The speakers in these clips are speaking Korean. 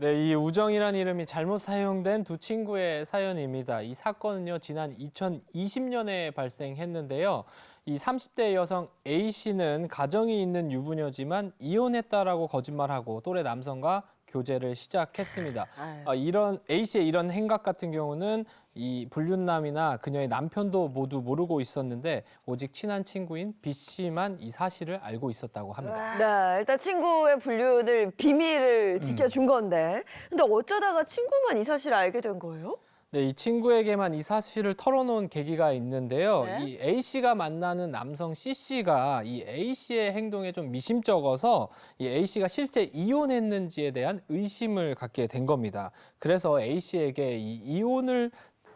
네, 이 우정이란 이름이 잘못 사용된 두 친구의 사연입니다. 이 사건은요, 지난 2020년에 발생했는데요. 이 30대 여성 A씨는 가정이 있는 유부녀지만 이혼했다라고 거짓말하고 또래 남성과 교제를 시작했습니다. 이런 A씨의 이런 행각 같은 경우는 이 불륜남이나 그녀의 남편도 모두 모르고 있었는데 오직 친한 친구인 B씨만 이 사실을 알고 있었다고 합니다. 네, 일단 친구의 불륜을 비밀을 지켜준 건데, 근데 어쩌다가 친구만 이 사실을 알게 된 거예요? 네, 이 친구에게만 이 사실을 털어놓은 계기가 있는데요. 네? 이 A씨가 만나는 남성 C씨가 이 A씨의 행동에 좀 미심쩍어서 이 A씨가 실제 이혼했는지에 대한 의심을 갖게 된 겁니다. 그래서 A씨에게 이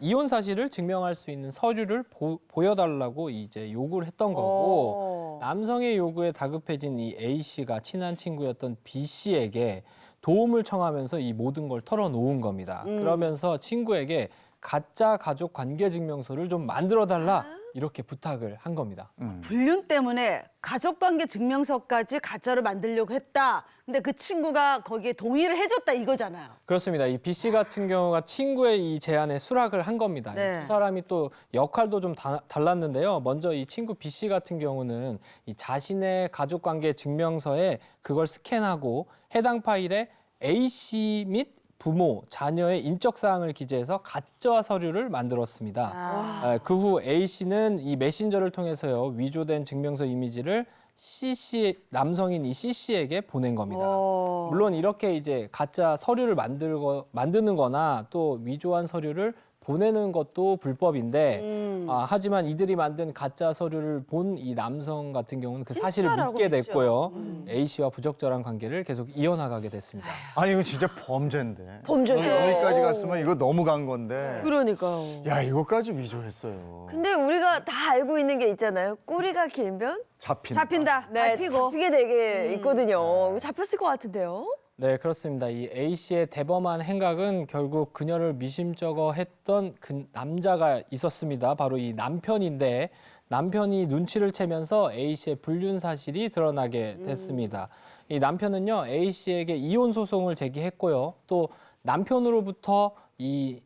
이혼 사실을 증명할 수 있는 서류를 보여달라고 이제 요구를 했던 거고, 남성의 요구에 다급해진 이 A씨가 친한 친구였던 B씨에게 도움을 청하면서 이 모든 걸 털어놓은 겁니다. 그러면서 친구에게 가짜 가족 관계 증명서를 좀 만들어달라 이렇게 부탁을 한 겁니다. 불륜 때문에 가족관계 증명서까지 가짜로 만들려고 했다. 근데 그 친구가 거기에 동의를 해줬다 이거잖아요. 그렇습니다. 이 B씨 같은 경우가 친구의 이 제안에 수락을 한 겁니다. 네. 이 두 사람이 또 역할도 좀 달랐는데요. 먼저 이 친구 B씨 같은 경우는 이 자신의 가족관계 증명서에 그걸 스캔하고 해당 파일에 A씨 및 부모, 자녀의 인적 사항을 기재해서 가짜 서류를 만들었습니다. 그 후 A씨는 이 메신저를 통해서요, 위조된 증명서 이미지를 C씨, 남성인 이 C씨에게 보낸 겁니다. 물론 이렇게 이제 가짜 서류를 만드는 거나 또 위조한 서류를 보내는 것도 불법인데, 하지만 이들이 만든 가짜 서류를 본 이 남성 같은 경우는 그 사실을 믿게 됐고요. A씨와 부적절한 관계를 계속 이어나가게 됐습니다. 아니 이거 진짜 범죄인데. 범죄죠. 여기까지 갔으면 이거 넘어간 건데. 그러니까요. 야 이거까지 위조했어요. 근데 우리가 다 알고 있는 게 있잖아요. 꼬리가 길면 잡힌다. 네, 잡히고. 잡히게 되게 있거든요. 잡혔을 것 같은데요. 네, 그렇습니다. 이 A씨의 대범한 행각은 결국 그녀를 미심쩍어 했던 그 남자가 있었습니다. 바로 이 남편인데, 남편이 눈치를 채면서 A씨의 불륜 사실이 드러나게 됐습니다. 이 남편은요, A씨에게 이혼 소송을 제기했고요. 또 남편으로부터 이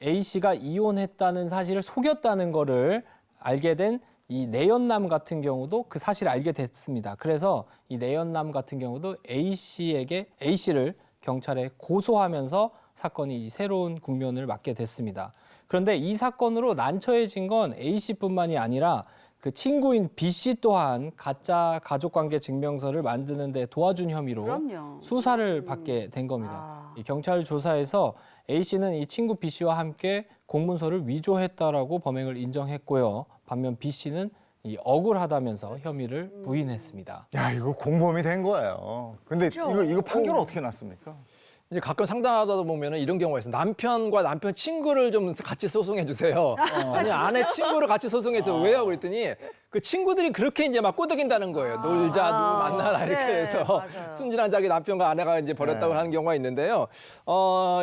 A씨가 이혼했다는 사실을 속였다는 거를 알게 된 이 내연남 같은 경우도 그 사실을 알게 됐습니다. 그래서 이 내연남 같은 경우도 A씨를 경찰에 고소하면서 사건이 새로운 국면을 맞게 됐습니다. 그런데 이 사건으로 난처해진 건 A씨뿐만이 아니라 그 친구인 B씨 또한 가짜 가족관계 증명서를 만드는 데 도와준 혐의로 그럼요. 수사를 받게 된 겁니다. 이 경찰 조사에서 A씨는 이 친구 B씨와 함께 공문서를 위조했다라고 범행을 인정했고요. 반면 B씨는 이 억울하다면서 혐의를 부인했습니다. 야 이거 공범이 된 거예요. 근데 이거 판결은 어떻게 났습니까? 이제 가끔 상담하다 보면은 이런 경우가 있어요. 남편과 남편 친구를 좀 같이 소송해 주세요. 아니 아내 친구를 같이 소송해서 왜요? 그랬더니 그 친구들이 그렇게 이제 막 꼬드긴다는 거예요. 놀자, 누구 만나라 이렇게 네, 해서 맞아요. 순진한 자기 남편과 아내가 이제 버렸다고 네. 하는 경우가 있는데요.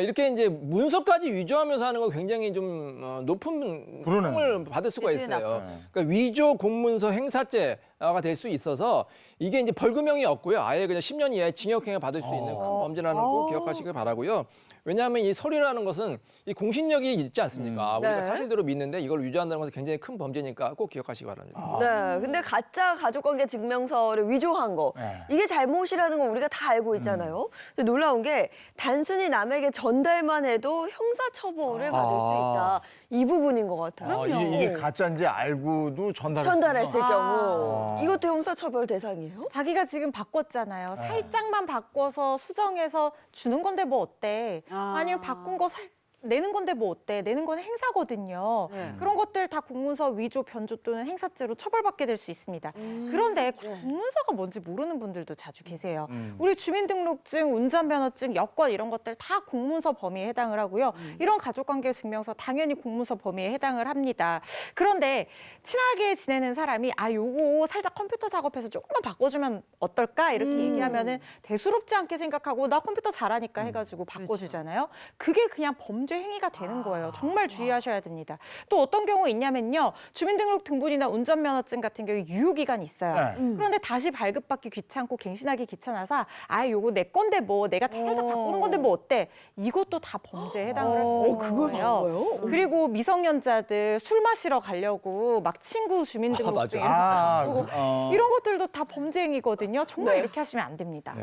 이렇게 이제 문서까지 위조하면서 하는 거 굉장히 좀 높은 그러네. 형을 받을 수가 되게 있어요. 나쁘죠. 그러니까 위조 공문서 행사죄가 될 수 있어서 이게 이제 벌금형이 없고요. 아예 그냥 10년 이하의 징역형을 받을 수 있는 큰 범죄라는 거 꼭 기억하시길 바라고요. 왜냐하면 이 서류라는 것은 이 공신력이 있지 않습니까? 우리가 네. 사실대로 믿는데 이걸 위조한다는 것은 굉장히 큰 범죄니까 꼭 기억하시기 바랍니다. 네, 근데 가짜 가족관계 증명서를 위조한 거 네. 이게 잘못이라는 거 우리가 다 알고 있잖아요. 근데 놀라운 게 단순히 남에게 전달만 해도 형사처벌을 받을 수 있다. 이 부분인 것 같아요. 이게 가짜인지 알고도 전달했을 아. 경우 이것도 형사처벌 대상이에요? 자기가 지금 바꿨잖아요. 살짝만 바꿔서 수정해서 주는 건데 뭐 어때? 아니면 바꾼 거 내는 건데 뭐 어때? 내는 건 행사거든요. 그런 것들 다 공문서 위조, 변조 또는 행사죄로 처벌받게 될 수 있습니다. 그런데 공문서가 뭔지 모르는 분들도 자주 계세요. 우리 주민등록증, 운전면허증, 여권 이런 것들 다 공문서 범위에 해당을 하고요. 이런 가족관계 증명서 당연히 공문서 범위에 해당을 합니다. 그런데 친하게 지내는 사람이 요거 살짝 컴퓨터 작업해서 조금만 바꿔주면 어떨까? 이렇게 얘기하면은 대수롭지 않게 생각하고 나 컴퓨터 잘하니까 해가지고 바꿔주잖아요. 그게 그냥 범죄 범죄 행위가 되는 거예요. 정말 주의하셔야 됩니다. 또 어떤 경우 있냐면요. 주민등록 등본이나 운전면허증 같은 경우에 유효기간이 있어요. 그런데 다시 발급받기 귀찮고 갱신하기 귀찮아서 요거 내 건데 뭐 내가 살짝 바꾸는 건데 뭐 어때? 이것도 다 범죄에 해당을 할 수 있는 그걸 거예요. 바꿔요? 그리고 미성년자들 술 마시러 가려고 막 친구 주민등록증 이런 거 바꾸고 이런 것들도 다 범죄 행위거든요. 정말 이렇게 하시면 안 됩니다.